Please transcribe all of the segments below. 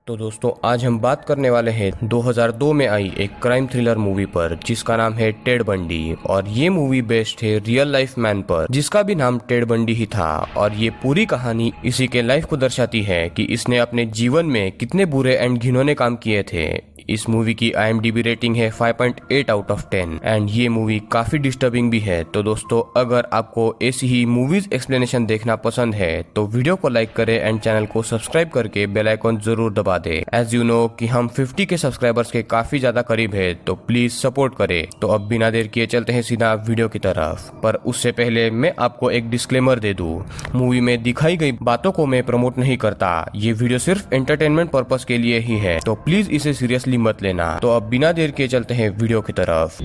तो दोस्तों आज हम बात करने वाले हैं 2002 में आई एक क्राइम थ्रिलर मूवी पर जिसका नाम है टेड बंडी। और ये मूवी बेस्ड है रियल लाइफ मैन पर जिसका भी नाम टेड बंडी ही था। और ये पूरी कहानी इसी के लाइफ को दर्शाती है कि इसने अपने जीवन में कितने बुरे एंड घिनौने काम किए थे। इस मूवी की IMDb रेटिंग है 5.8 आउट ऑफ 10 एंड ये मूवी काफी डिस्टर्बिंग भी है। तो दोस्तों अगर आपको ऐसी ही मूवीज एक्सप्लेनेशन देखना पसंद है तो वीडियो को लाइक करें एंड चैनल को सब्सक्राइब करके बेल आइकन जरूर दबा दे। एज यू नो कि हम 50 के सब्सक्राइबर्स के काफी ज्यादा करीब है तो प्लीज सपोर्ट करें। तो अब बिना देर किए चलते हैं सीधा वीडियो की तरफ। पर उससे पहले मैं आपको एक डिस्क्लेमर दे दूं, मूवी में दिखाई गई बातों को मैं प्रमोट नहीं करता। ये वीडियो सिर्फ एंटरटेनमेंट पर्पस के लिए ही है तो प्लीज इसे सीरियसली मत लेना। तो अब बिना देर के चलते हैं वीडियो की तरफ।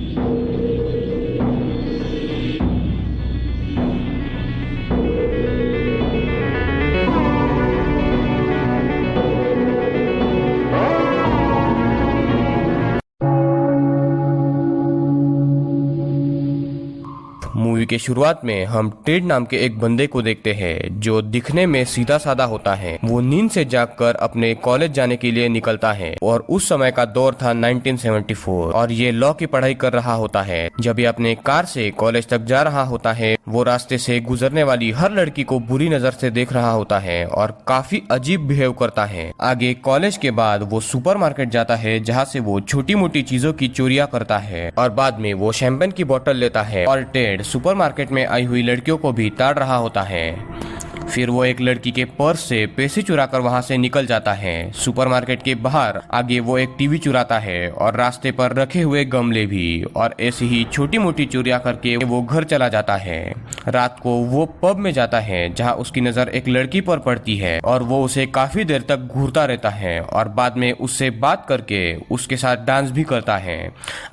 मूवी के शुरुआत में हम टेड नाम के एक बंदे को देखते हैं जो दिखने में सीधा साधा होता है। वो नींद से जागकर अपने कॉलेज जाने के लिए निकलता है और उस समय का दौर था 1974 और ये लॉ की पढ़ाई कर रहा होता है। जब ये अपने कार से कॉलेज तक जा रहा होता है वो रास्ते से गुजरने वाली हर लड़की को बुरी नजर से देख रहा होता है और काफी अजीब बिहेव करता है। आगे कॉलेज के बाद वो सुपरमार्केट जाता है जहाँ से वो छोटी मोटी चीजों की चोरियां करता है और बाद में वो शैंपेन की बोतल लेता है और टेड सुपरमार्केट में आई हुई लड़कियों को भी ताड़ रहा होता है। फिर वो एक लड़की के पर्स से पैसे चुराकर वहां से निकल जाता है। सुपरमार्केट के बाहर आगे वो एक टीवी चुराता है और रास्ते पर रखे हुए गमले भी, और ऐसी ही छोटी मोटी चोरियां करके वो घर चला जाता है। रात को वो पब में जाता है जहां उसकी नजर एक लड़की पर पड़ती है और वो उसे काफी देर तक घूरता रहता है और बाद में उससे बात करके उसके साथ डांस भी करता है।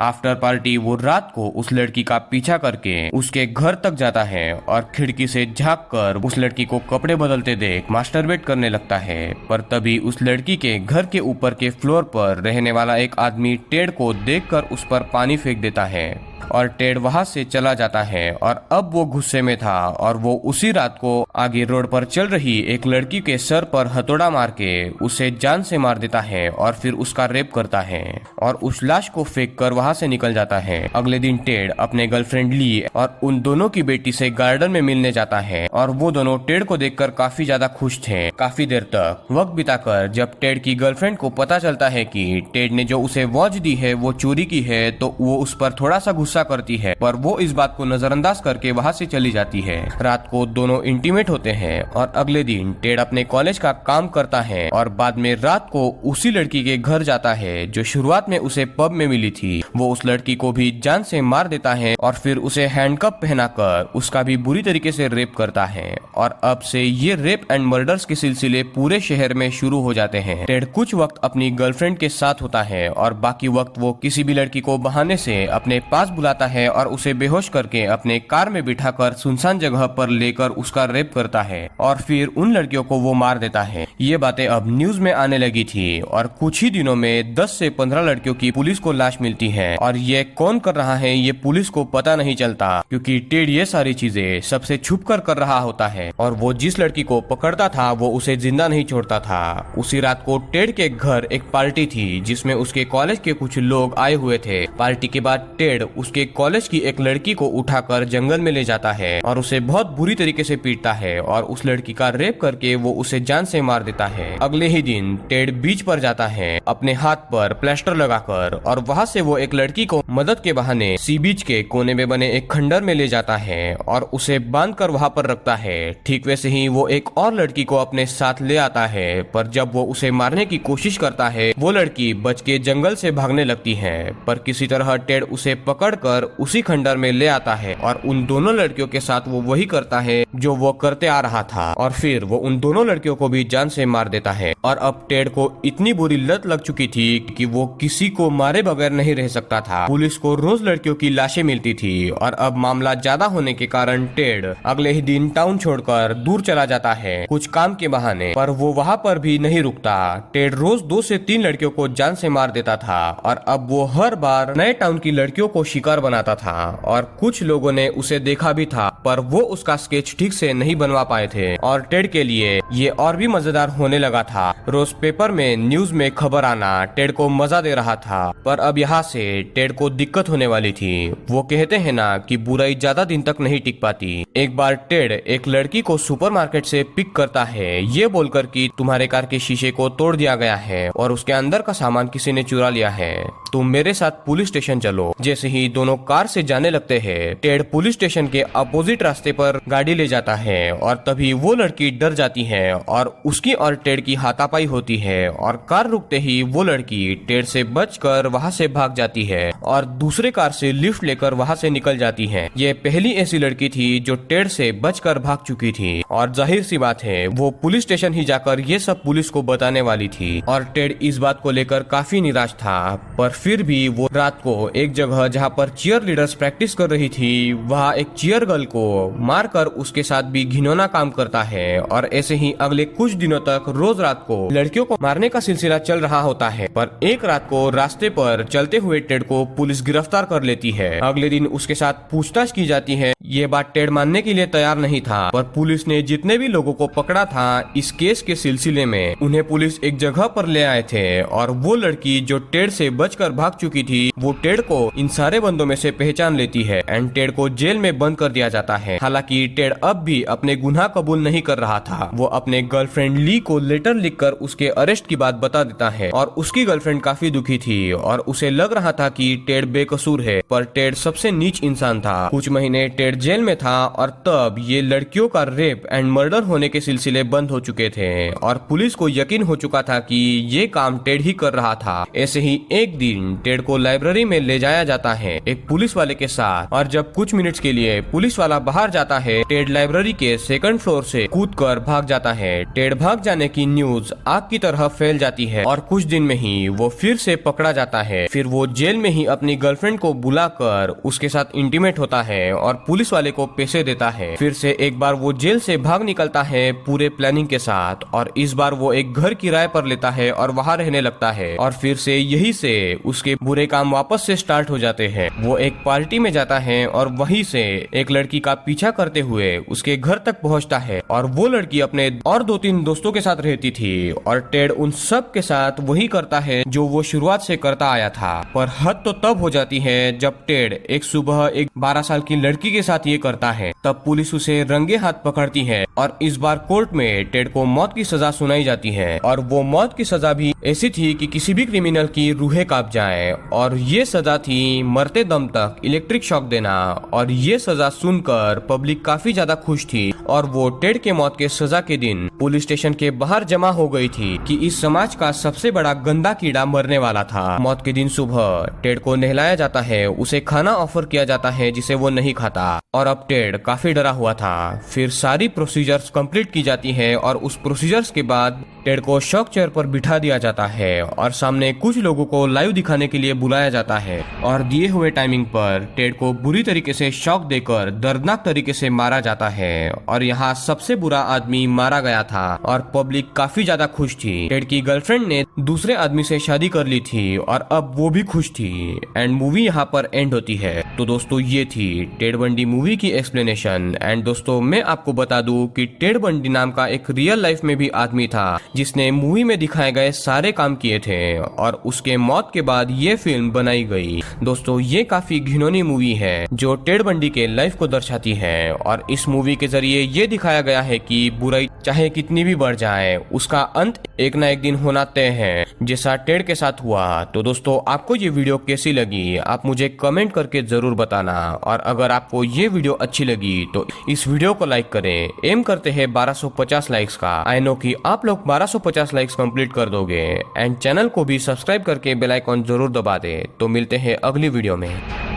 आफ्टर पार्टी वो रात को उस लड़की का पीछा करके उसके घर तक जाता है और खिड़की से झांक कर उस लड़की को कपड़े बदलते देख मास्टरबेट करने लगता है। पर तभी उस लड़की के घर के ऊपर के फ्लोर पर रहने वाला एक आदमी टेड को देखकर उस पर पानी फेंक देता है और टेड वहां से चला जाता है। और अब वो गुस्से में था और वो उसी रात को आगे रोड पर चल रही एक लड़की के सर पर हथौड़ा मार के उसे जान से मार देता है और फिर उसका रेप करता है और उस लाश को फेंक कर वहां से निकल जाता है। अगले दिन टेड अपने गर्लफ्रेंड ली और उन दोनों की बेटी से गार्डन में मिलने जाता है और वो दोनों टेड को देखकर काफी ज्यादा खुश थे। काफी देर तक वक्त बिताकर जब टेड की गर्लफ्रेंड को पता चलता है कि टेड ने जो उसे वॉच दी है वो चोरी की है तो वो उस पर थोड़ा सा गुस्सा करती है, पर वो इस बात को नजरअंदाज करके वहां से चली जाती है। रात को दोनों इंटीमेट होते हैं और अगले दिन टेड अपने कॉलेज का काम करता है और बाद में रात को उसी लड़की के घर जाता है जो शुरुआत में उसे पब में मिली थी। वो उस लड़की को भी जान से मार देता है और फिर उसे हैंडकफ पहनाकर उसका भी बुरी तरीके से रेप करता है। और अब से ये रेप एंड मर्डर्स के सिलसिले पूरे शहर में शुरू हो जाते हैं। टेड कुछ वक्त अपनी गर्लफ्रेंड के साथ होता है और बाकी वक्त वो किसी भी लड़की को बहाने से अपने पास बुलाता है और उसे बेहोश करके अपने कार में बिठाकर सुनसान जगह पर लेकर उसका रेप करता है और फिर उन लड़कियों को वो मार देता है। ये बातें अब न्यूज में आने लगी थी और कुछ ही दिनों में 10 से 15 लड़कियों की पुलिस को लाश मिलती है और ये कौन कर रहा है ये पुलिस को पता नहीं चलता क्योंकि टेड ये सारी चीजें सबसे छुप कर रहा होता है और वो जिस लड़की को पकड़ता था वो उसे जिंदा नहीं छोड़ता था। उसी रात को टेड के घर एक पार्टी थी जिसमें उसके कॉलेज के कुछ लोग आए हुए थे। पार्टी के बाद टेड उसके कॉलेज की एक लड़की को उठाकर जंगल में ले जाता है और उसे बहुत बुरी तरीके से पीटता है और उस लड़की का रेप करके वो उसे जान से मार देता है। अगले ही दिन टेड बीच पर जाता है अपने हाथ पर प्लास्टर लगाकर और वहां से वो एक लड़की को मदद के बहाने सी बीच के कोने में बने एक खंडर में ले जाता है और उसे बांधकर वहां पर रखता है। ठीक वैसे ही वो एक और लड़की को अपने साथ ले आता है, पर जब वो उसे मारने की कोशिश करता है वो लड़की बच के जंगल से भागने लगती है। पर किसी तरह टेड उसे पकड़कर उसी खंडर में ले आता है और उन दोनों लड़कियों के साथ वो वही करता है जो वो करते आ रहा था और फिर वो उन दोनों लड़कियों को भी जान से मार देता है। और अब टेड को इतनी बुरी लत लग चुकी थी कि वो किसी को मारे बगैर नहीं रह सकता था। पुलिस को रोज लड़कियों की लाशें मिलती थी और अब मामला ज्यादा होने के कारण टेड अगले ही दिन टाउन छोड़कर दूर चला जाता है कुछ काम के बहाने, पर वो वहाँ पर भी नहीं रुकता। टेड रोज 2 से 3 लड़कियों को जान से मार देता था और अब वो हर बार नए टाउन की लड़कियों को शिकार शिकार बनाता था और कुछ लोगों ने उसे देखा भी था, पर वो उसका स्केच ठीक से नहीं बनवा पाए थे। और टेड के लिए ये और भी मजेदार होने लगा था। रोज पेपर में न्यूज में खबर आना टेड को मजा दे रहा था, पर अब यहाँ से टेड को दिक्कत होने वाली थी। वो कहते हैं ना कि बुराई ज्यादा दिन तक नहीं टिक पाती। एक बार टेड एक लड़की को सुपरमार्केट से पिक करता है, ये बोलकर कि तुम्हारे कार के शीशे को तोड़ दिया गया है और उसके अंदर का सामान किसी ने चुरा लिया है, तुम मेरे साथ पुलिस स्टेशन चलो। जैसे ही दोनों कार से जाने लगते हैं, टेड पुलिस स्टेशन के अपोजिट रास्ते पर गाड़ी ले जाता है और तभी वो लड़की डर जाती है और उसकी और टेड की हाथापाई होती है और कार रुकते ही वो लड़की टेड से बचकर वहां से भाग जाती है और दूसरे कार से लिफ्ट लेकर वहां से निकल जाती है। ये पहली ऐसी लड़की थी जो टेड से बचकर भाग चुकी थी और जाहिर सी बात है वो पुलिस स्टेशन ही जाकर ये सब पुलिस को बताने वाली थी। और टेड इस बात को लेकर काफी निराश था, पर फिर भी वो रात को एक जगह जहाँ पर चीयर लीडर्स प्रैक्टिस कर रही थी, वहाँ एक चीयर गर्ल को मारकर उसके साथ भी घिनौना काम करता है। और ऐसे ही अगले कुछ दिनों तक रोज रात को लड़कियों को मारने का सिलसिला चल रहा होता है। पर एक रात को रास्ते पर चलते हुए टेड को पुलिस गिरफ्तार कर लेती है। अगले दिन उसके साथ पूछताछ की जाती है। ये बात टेड मानने के लिए तैयार नहीं था, पर पुलिस ने जितने भी लोगों को पकड़ा था इस केस के सिलसिले में, उन्हें पुलिस एक जगह पर ले आए थे और वो लड़की जो टेड से बचकर भाग चुकी थी, वो टेड को इन सारे बंदों में से पहचान लेती है एंड टेड को जेल में बंद कर दिया जाता है। हालांकि टेड अब भी अपने गुनाह कबूल नहीं कर रहा था। वो अपने गर्लफ्रेंड ली को लेटर लिखकर उसके अरेस्ट की बात बता देता है और उसकी गर्लफ्रेंड काफी दुखी थी और उसे लग रहा था कि टेड बेकसूर है, पर टेड सबसे नीच इंसान था। कुछ महीने टेड जेल में था और तब ये लड़कियों का रेप एंड मर्डर होने के सिलसिले बंद हो चुके थे और पुलिस को यकीन हो चुका था कि ये काम टेड ही कर रहा था। ऐसे ही एक दिन टेड को लाइब्रेरी में ले जाया जाता है एक पुलिस वाले के साथ, और जब कुछ मिनट्स के लिए पुलिस वाला बाहर जाता है, टेड लाइब्रेरी के सेकंड फ्लोर से कूदकर भाग जाता है। टेड भाग जाने की न्यूज आग की तरह फैल जाती है और कुछ दिन में ही वो फिर से पकड़ा जाता है। फिर वो जेल में ही अपनी गर्लफ्रेंड को बुलाकर उसके साथ इंटीमेट होता है और पुलिस वाले को पैसे देता है। फिर से एक बार वो जेल से भाग निकलता है पूरे प्लानिंग के साथ, और इस बार वो एक घर किराए पर लेता है और वहाँ रहने लगता है। और फिर से यही से उसके बुरे काम वापस से स्टार्ट हो जाते हैं। वो एक पार्टी में जाता है और वहीं से एक लड़की का पीछा करते हुए उसके घर तक पहुंचता है और वो लड़की अपने और 2-3 दोस्तों के साथ रहती थी और टेड उन सब के साथ वही करता है जो वो शुरुआत से करता आया था। पर हद तो तब हो जाती है जब टेड एक सुबह एक 12 साल की लड़की के साथ ये करता है। तब पुलिस उसे रंगे हाथ पकड़ती है और इस बार कोर्ट में टेड को मौत की सजा सुनाई जाती है। और वो मौत की सजा भी ऐसी थी कि किसी भी क्रिमिनल की रूहें कांप जाए, और ये सजा थी मरते दम तक इलेक्ट्रिक शॉक देना। और ये सजा सुनकर पब्लिक काफी ज्यादा खुश थी और वो टेड के मौत के सजा के दिन पुलिस स्टेशन के बाहर जमा हो गई थी कि इस समाज का सबसे बड़ा गंदा कीड़ा मरने वाला था। मौत के दिन सुबह टेड को नहलाया जाता है, उसे खाना ऑफर किया जाता है जिसे वो नहीं खाता, और अब टेड काफी डरा हुआ था। फिर सारी प्रोसीजर्स कंप्लीट की जाती है और उस प्रोसीजर्स के बाद टेड को शॉक चेयर पर बिठा दिया जाता है और सामने कुछ लोगों को लाइव दिखाने के लिए बुलाया जाता है। और दिए हुए टाइमिंग पर टेड को बुरी तरीके से शॉक देकर दर्दनाक तरीके से मारा जाता है और यहाँ सबसे बुरा आदमी मारा गया था और पब्लिक काफी ज्यादा खुश थी। टेड की गर्लफ्रेंड ने दूसरे आदमी से शादी कर ली थी और अब वो भी खुश थी एंड मूवी यहाँ पर एंड होती है। तो दोस्तों ये थी टेड बंडी मूवी की एक्सप्लेनेशन। एंड दोस्तों मैं आपको बता दूं कि टेड बंडी नाम का एक रियल लाइफ में भी आदमी था जिसने मूवी में दिखाए गए सारे काम किए थे और उसके मौत के बाद ये फिल्म बनाई गई। दोस्तों ये काफी घिनौनी मूवी है जो टेड बंडी के लाइफ को दर्शाती है और इस मूवी के जरिए ये दिखाया गया है कि बुराई चाहे कितनी भी बढ़ जाए उसका अंत एक ना एक दिन होना तय है, जैसा टेड के साथ हुआ। तो दोस्तों आपको ये वीडियो कैसी लगी आप मुझे कमेंट करके जरूर बताना, और अगर आपको ये वीडियो अच्छी लगी तो इस वीडियो को लाइक करें। एम करते हैं 1250 लाइक्स का। आई नो कि आप लोग 1250 लाइक्स कंप्लीट कर दोगे। एंड चैनल को भी सब्सक्राइब करके बेल आइकॉन जरूर दबा दे। तो मिलते हैं अगली वीडियो में।